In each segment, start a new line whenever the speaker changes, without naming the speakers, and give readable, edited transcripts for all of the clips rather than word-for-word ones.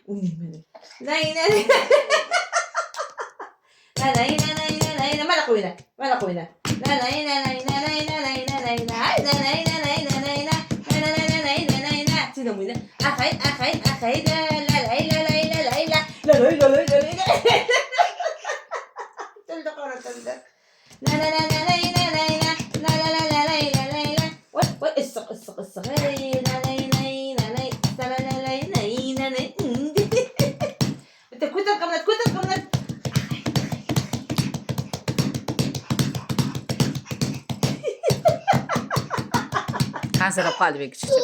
O'ynayman. Nayna. Nayna, mana qo'yna. Mana qo'yna. Seni o'yna. Axay, tilda qora tilda. Voy, issiq. Bitta ko'tar qimlat.
Qansirab qoldi bek kichikcha.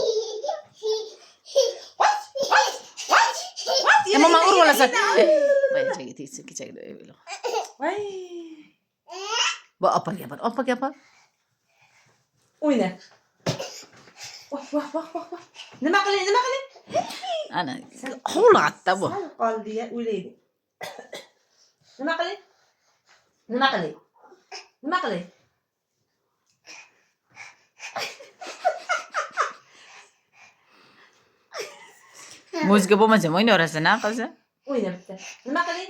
Mama urib olasan. Voy, chega tegsin kechagida o'yla.
Voy.
Bu opaga bor.
O'yna. Voh. Nima qilay?
Ana, hovliqatda bu.
Sal qoldi ya, o'ylaydi. Nima qilay?
Muzika bo'lmasa o'ynayverasan, ha, qizi?
O'yna bitta. Nima qilay?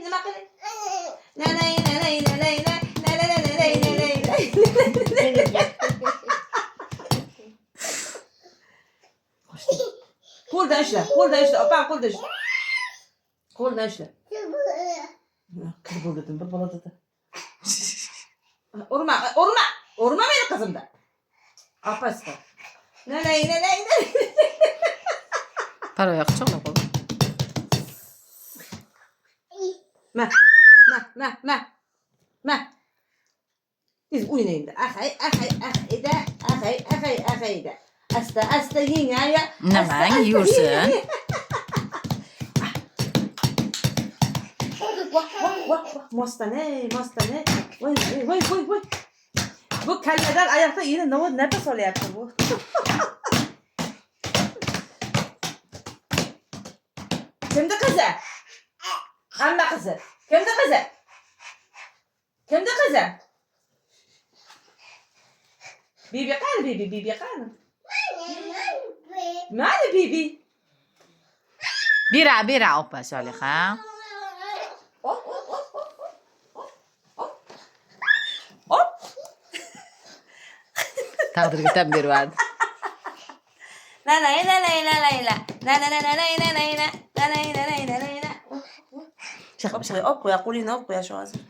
Qo'ldan ushla. Opam qo'ldan ushla. Qiz bo'ldim, bir bola dedi. Urma meni qizimda. Opasi. Nanay.
Paroyoq cho'qlab qo'y.
Ma. Biz o'ynaymiz. Axay. Asta yengaya.
Nimang yursin?
Voh. Mostane. Voy. Bu kalladan oyoqda yine nafas olyapti bu. Kimdi qizi? Hamma qizi. Kimdi qizi? Bibi qani? Mana bibi.
Bira opa Soliha.
Hop.
Taqdirga tan beradi.
La. Op qo'ya, qo'lingni op qo'ya shu hozir.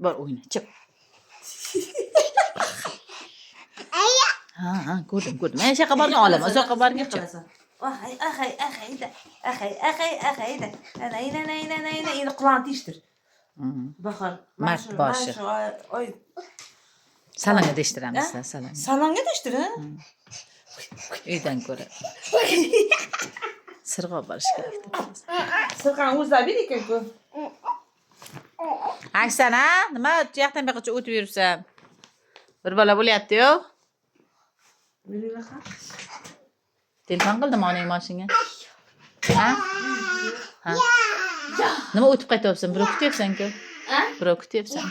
Bor o'yna, chiq. Ha, ko'rdim. Men shaqa borgan olaman, uzoqqa borgan chiq.
Axay. Endi qulog'ini teshtir. Bahor.
Mart boshi.
Oy.
Salonga deshtiramiz, salonga.
Salonga teshtir, ha?
Uydan ko'ra. Sirg'oq borish kerak.
Sirg'ani o'zlab ber ekan-ku.
Aksan, ha? Nima u yoqdan bu yoqqa o'tib yuribsan? Bir bola bo'lyapti-yu. Telefon qildim onang moshinga. Ha? Nima o'tib qaytyapsan? Birov kutyapsan-ku? Birov kutyapsan.